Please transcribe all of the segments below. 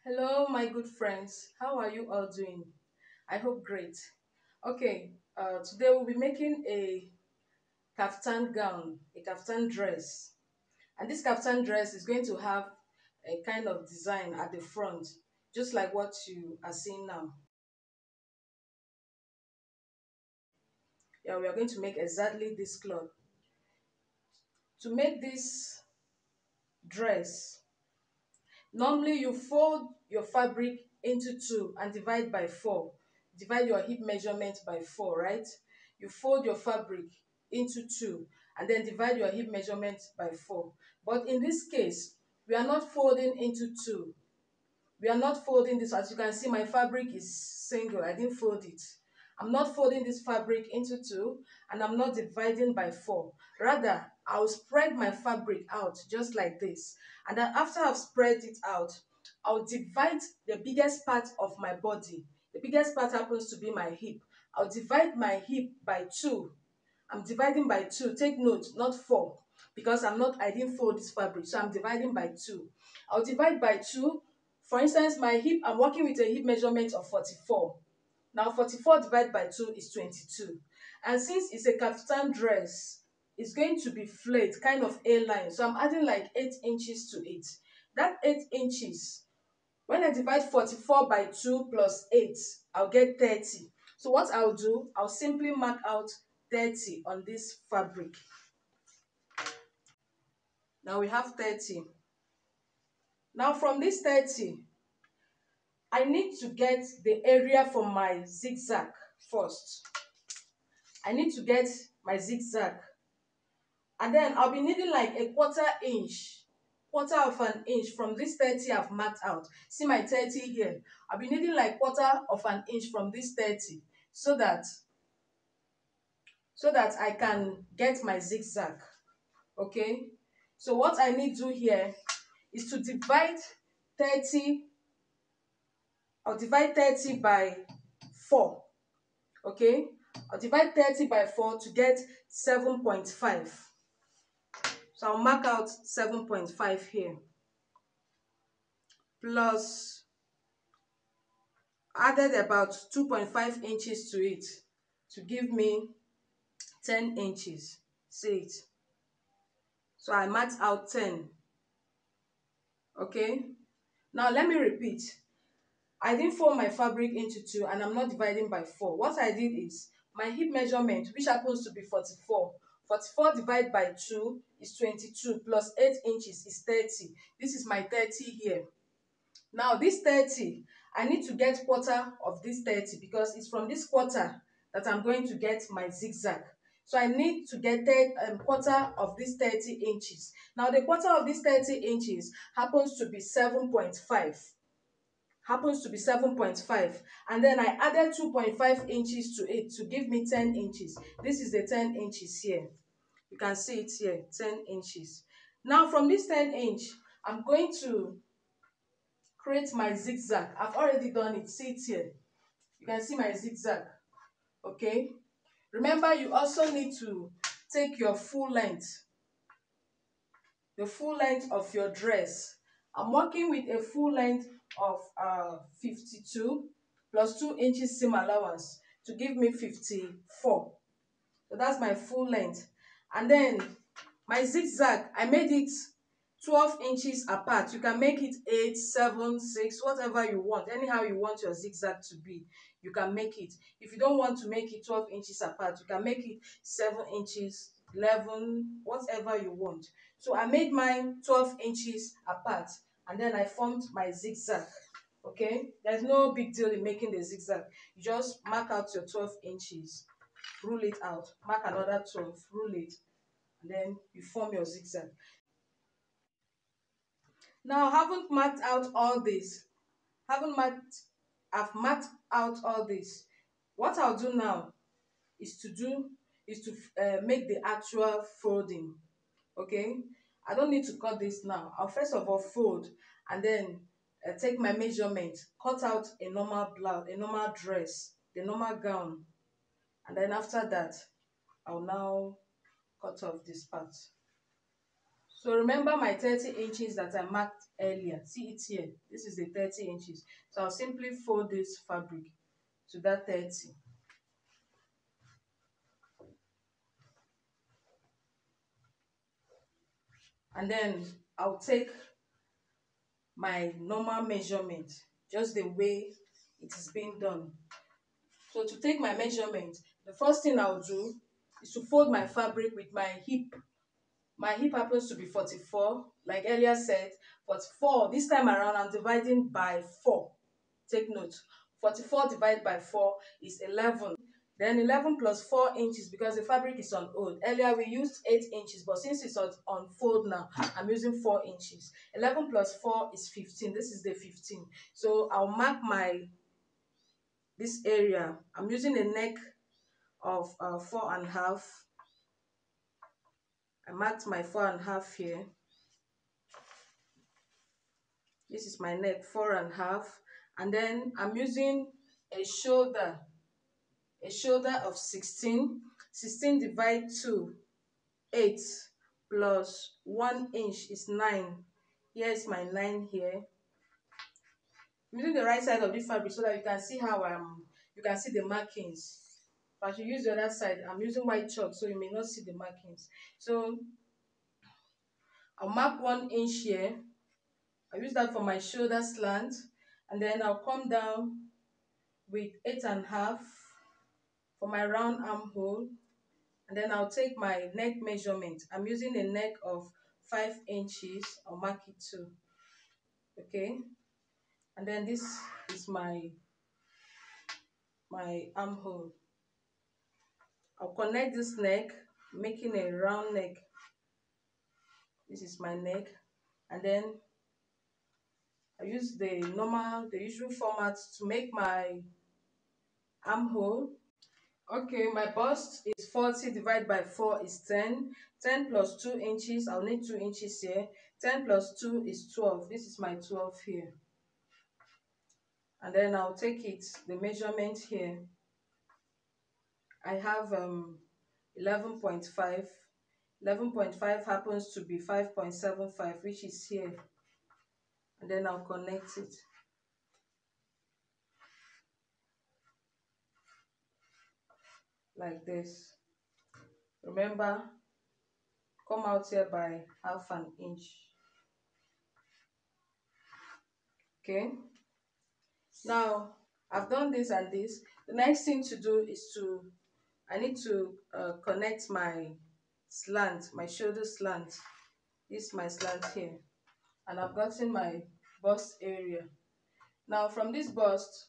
Hello, my good friends. How are you all doing? I hope great. Okay, today we'll be making a kaftan gown, a kaftan dress. And this kaftan dress is going to have a kind of design at the front, just like what you are seeing now. Yeah, we are going to make exactly this cloth. To make this dress, normally you fold your fabric into two and divide by four. Divide your hip measurement by four, right? You fold your fabric into two and then divide your hip measurement by four. But in this case, we are not folding into two. We are not folding this. As you can see, my fabric is single. I didn't fold it. I'm not folding this fabric into two and I'm not dividing by four. Rather, I'll spread my fabric out just like this. And then after I've spread it out, I'll divide the biggest part of my body. The biggest part happens to be my hip. I'll divide my hip by two. I'm dividing by two. Take note, not four, because I didn't fold this fabric, so I'm dividing by two. I'll divide by two. For instance, my hip, I'm working with a hip measurement of 44. Now 44 divided by 2 is 22. And since it's a kaftan dress, it's going to be flayed, kind of A-line. So I'm adding like 8 inches to it. That 8 inches, when I divide 44 by 2 plus 8, I'll get 30. So what I'll do, I'll simply mark out 30 on this fabric. Now we have 30. Now from this 30, I need to get the area for my zigzag first. I need to get my zigzag. And then I'll be needing like a quarter of an inch from this 30 I've marked out. See my 30 here. I'll be needing like quarter of an inch from this 30 so that I can get my zigzag. Okay? So what I need to do here is to divide 30. I'll divide 30 by 4. Okay? I'll divide 30 by 4 to get 7.5. So I'll mark out 7.5 here. Plus added about 2.5 inches to it to give me 10 inches. See it? So I marked out 10. Okay? Now let me repeat. I didn't fold my fabric into two and I'm not dividing by 4. What I did is my hip measurement, which happens to be 44. 44 divided by 2 is 22 plus 8 inches is 30. This is my 30 here. Now this 30, I need to get quarter of this 30 because it's from this quarter that I'm going to get my zigzag. So I need to get quarter of this 30 inches. Now the quarter of this 30 inches happens to be 7.5. And then I added 2.5 inches to it to give me 10 inches. This is the 10 inches here. You can see it here, 10 inches. Now from this 10 inch, I'm going to create my zigzag. I've already done it. See it here. You can see my zigzag. Okay. Remember, you also need to take your full length, the full length of your dress. I'm working with a full length of 52 plus 2 inches seam allowance to give me 54. So that's my full length. And then my zigzag, I made it 12 inches apart. You can make it 8, 7, 6, whatever you want. Anyhow you want your zigzag to be, you can make it. If you don't want to make it 12 inches apart, you can make it 7 inches, 11, whatever you want. So I made mine 12 inches apart and then I formed my zigzag. Okay, there's no big deal in making the zigzag. You just mark out your 12 inches, rule it out, mark another 12, rule it, and then you form your zigzag. Now I haven't marked out all this. I've marked out all this. What I'll do now is to make the actual folding. Okay, I don't need to cut this now. I'll first of all fold and then take my measurement, cut out a normal blouse, a normal dress, the normal gown, and then after that I'll now cut off this part. So remember my 30 inches that I marked earlier. See it here. This is the 30 inches. So I'll simply fold this fabric to that 30. And then I'll take my normal measurement, just the way it is being done. So to take my measurement, the first thing I'll do is to fold my fabric with my hip. My hip happens to be 44, like earlier said. 44, this time around I'm dividing by 4. Take note, 44 divided by 4 is 11. Then 11 plus 4 inches, because the fabric is on old. Earlier we used 8 inches, but since it's on fold now, I'm using 4 inches. 11 plus 4 is 15. This is the 15. So I'll mark this area. I'm using a neck of 4.5. I marked my 4.5 here. This is my neck, 4.5. And then I'm using a shoulder of 16. 16 divided to 8 plus 1 inch is 9. Here is my 9 here. I'm using the right side of the fabric so that you can see how you can see the markings. If I should use the other side, I'm using white chalk so you may not see the markings. So I'll mark 1 inch here. I'll use that for my shoulder slant, and then I'll come down with 8.5 for my round armhole, and then I'll take my neck measurement. I'm using a neck of 5 inches. I'll mark it too. Okay, and then this is my armhole. I'll connect this neck, making a round neck. This is my neck, and then I use the usual format to make my armhole. Okay, my bust is 40 divided by 4 is 10. 10 plus 2 inches, I'll need 2 inches here. 10 plus 2 is 12. This is my 12 here. And then I'll take the measurement here. I have 11.5. 11.5 happens to be 5.75, which is here. And then I'll connect it. Like this. Remember, come out here by half an inch. Okay, now I've done this and this. The next thing to do is I need to connect my slant, my shoulder slant. This is my slant here, and I've gotten my bust area. Now from this bust,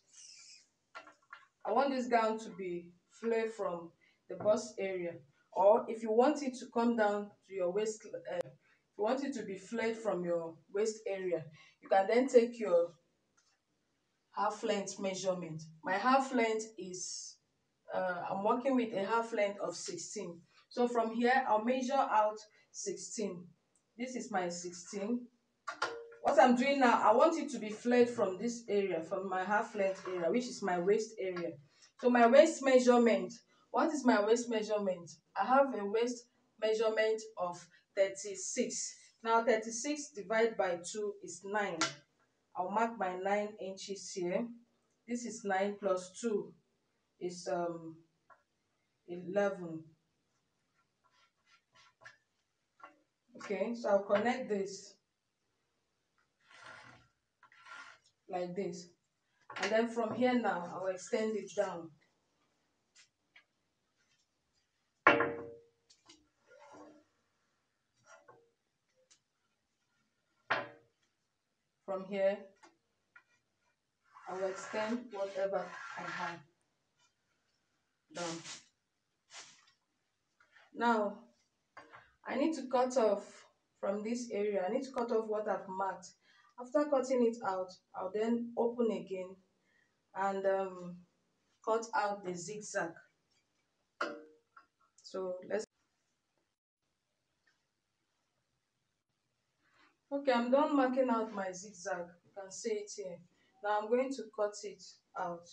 I want this gown to be flared from the bust area, or if you want it to come down to your waist, if you want it to be flared from your waist area, you can then take your half length measurement. My half length is I'm working with a half length of 16. So from here I'll measure out 16. This is my 16. What I'm doing now, I want it to be flared from this area, from my half length area, which is my waist area. So my waist measurement, what is my waist measurement? I have a waist measurement of 36. Now 36 divided by 2 is 9. I'll mark my 9 inches here. This is 9 plus 2 is 11. Okay, so I'll connect this like this, and then from here now I'll extend it down. From here I will extend whatever I have down. Now I need to cut off from this area. I need to cut off what I've marked. After cutting it out, I'll then open again and cut out the zigzag. So let's. Okay, I'm done marking out my zigzag. You can see it here. Now I'm going to cut it out.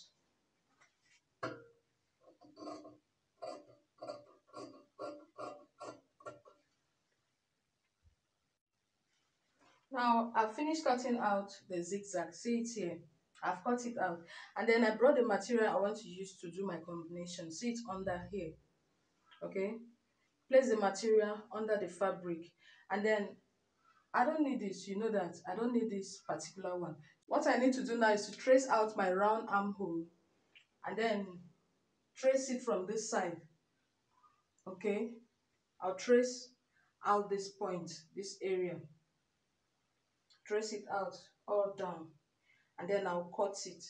Now I've finished cutting out the zigzag. See it here. I've cut it out. And then I brought the material I want to use to do my combination. See it under here. Okay. Place the material under the fabric. And then I don't need this. You know that. I don't need this particular one. What I need to do now is to trace out my round armhole. And then trace it from this side. Okay. I'll trace out this point, this area. Trace it out all down. And then I'll cut it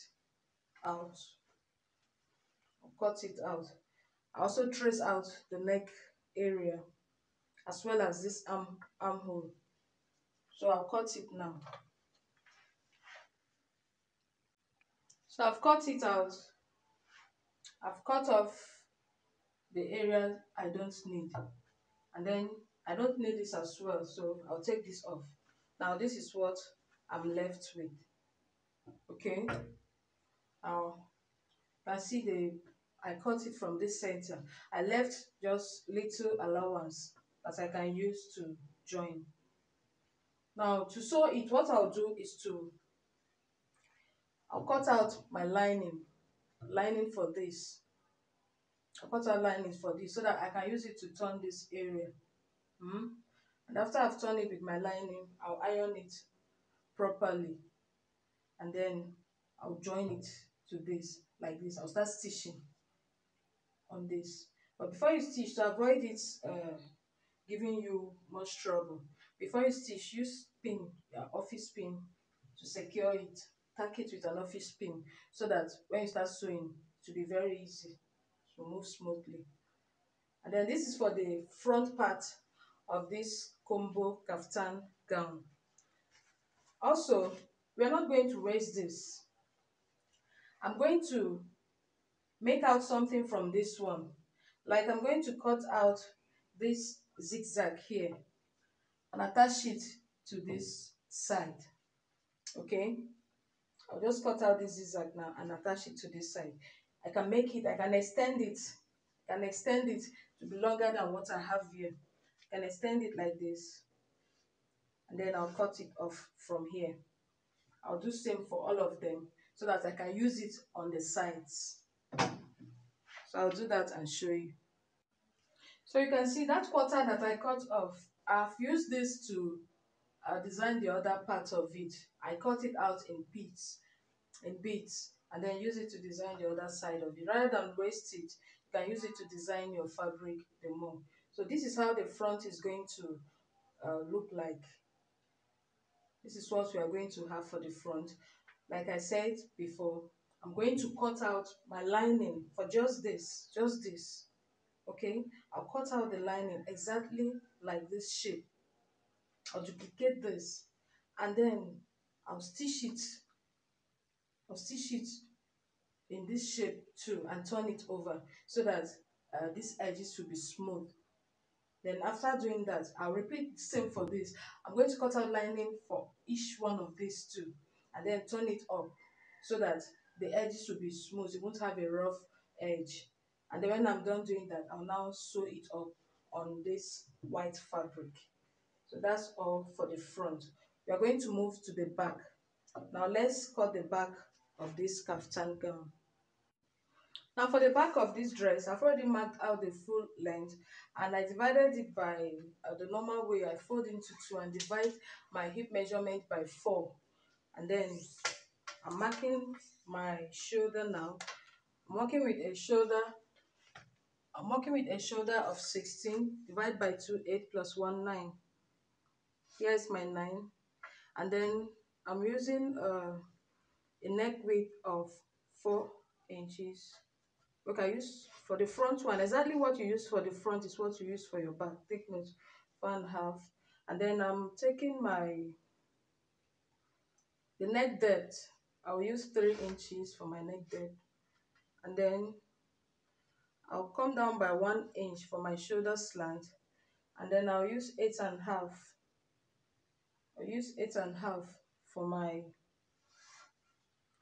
out. Cut it out. I also trace out the neck area as well as this armhole. So I'll cut it now. So I've cut it out. I've cut off the area I don't need. And then I don't need this as well. So I'll take this off. Now this is what I'm left with. Okay. Now you can see I cut it from this center. I left just little allowance that I can use to join. Now to sew it, what I'll do is I'll cut out my lining for this. I'll cut out linings for this so that I can use it to turn this area. And after I've turned it with my lining, I'll iron it properly. And then I'll join it to this, like this. I'll start stitching on this. But before you stitch, to avoid it giving you much trouble, before you stitch, use pin, your office pin, to secure it. Tack it with an office pin so that when you start sewing, it will be very easy to move smoothly. And then this is for the front part of this combo kaftan gown. Also, we are not going to waste this. I'm going to make out something from this one. Like I'm going to cut out this zigzag here and attach it to this side. Okay, I'll just cut out this zigzag now and attach it to this side. I can extend it. I can extend it to be longer than what I have here. I can extend it like this. And then I'll cut it off from here. I'll do same for all of them so that I can use it on the sides. So I'll do that and show you. So you can see that quarter that I cut off, I've used this to design the other part of it. I cut it out in bits, and then use it to design the other side of it. Rather than waste it, you can use it to design your fabric the more. So this is how the front is going to look like. This is what we are going to have for the front. Like I said before, I'm going to cut out my lining for just this. Okay, I'll cut out the lining exactly like this shape. I'll duplicate this, and then I'll stitch it in this shape too and turn it over so that these edges will be smooth. Then after doing that, I'll repeat the same for this. I'm going to cut out lining for each one of these two and then turn it up so that the edges will be smooth. You won't have a rough edge. And then when I'm done doing that, I'll now sew it up on this white fabric. So that's all for the front. We are going to move to the back. Now let's cut the back of this kaftan gown. Now for the back of this dress, I've already marked out the full length and I divided it by the normal way. I fold into 2 and divide my hip measurement by 4. And then I'm marking my shoulder now. I'm working with a shoulder of 16, divide by 2, 8 plus 1, 9. Here's my 9. And then I'm using a neck width of 4 inches. Okay, I use for the front one, exactly what you use for the front is what you use for your back. Take note, 4.5. And then I'm taking the neck depth. I'll use 3 inches for my neck depth. And then I'll come down by 1 inch for my shoulder slant. And then I'll use 8.5. I'll use 8.5 for my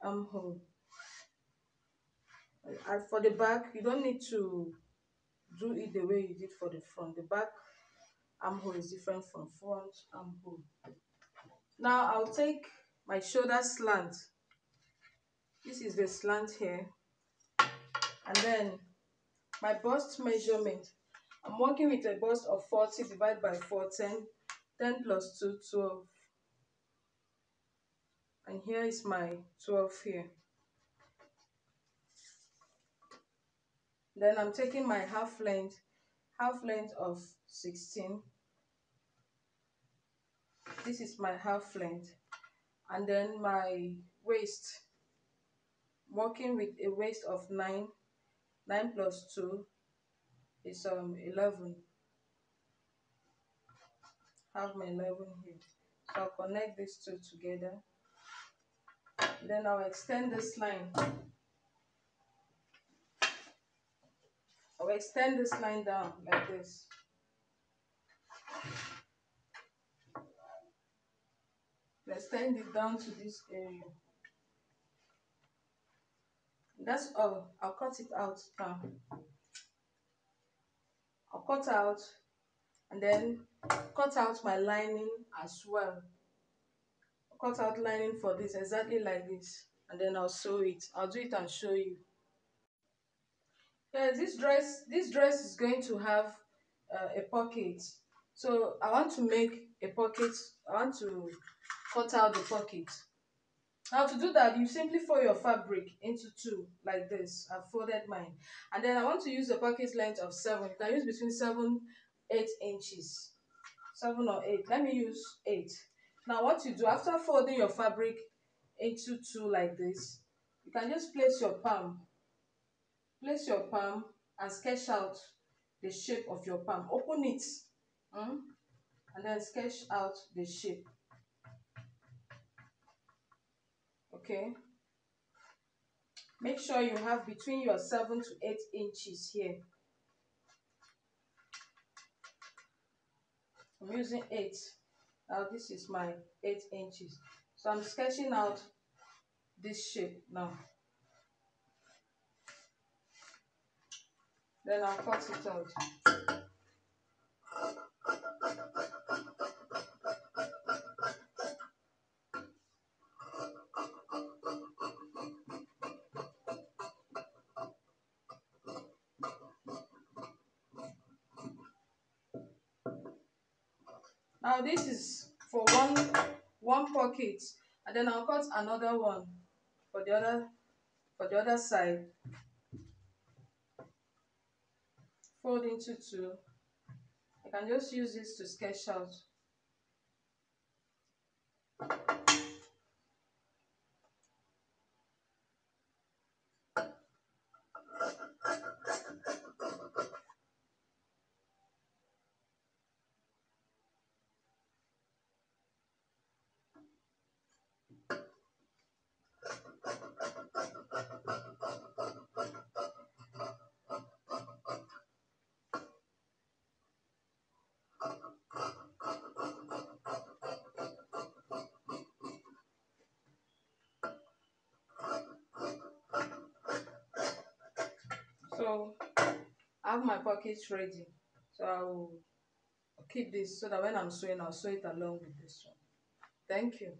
armhole. For the back, you don't need to do it the way you did for the front. The back armhole is different from front armhole. Now I'll take my shoulder slant. This is the slant here. And then my bust measurement. I'm working with a bust of 40 divided by 4, 10. 10 plus 2, 12. And here is my 12 here. Then I'm taking my half length of 16. This is my half length. And then my waist, working with a waist of 9. 9 plus 2 is 11. Have my 11 here. So I'll connect these two together. Then I'll extend this line. I'll extend this line down like this. Extend it down to this area. That's all. I'll cut it out now. I'll cut out and then cut out my lining as well. I'll cut out lining for this exactly like this, and then I'll sew it. I'll do it and show you. Yeah, this dress is going to have a pocket. So I want to make a pocket. I want to cut out the pocket. Now to do that, you simply fold your fabric into two like this. I've folded mine. And then I want to use a pocket length of 7. You can use between 7, 8 inches. 7 or 8. Let me use 8. Now what you do after folding your fabric into two like this, you can just place your palm. Place your palm and sketch out the shape of your palm. Open it. And then sketch out the shape. Okay. Make sure you have between your 7 to 8 inches here. I'm using 8. Now this is my 8 inches. So I'm sketching out this shape now. Then I'll cut it out. Now this is for one pocket, and then I'll cut another one for the other side. Fold into two. I can just use this to sketch out. So I have my pockets ready. So I'll keep this so that when I'm sewing, I'll sew it along with this one. Thank you.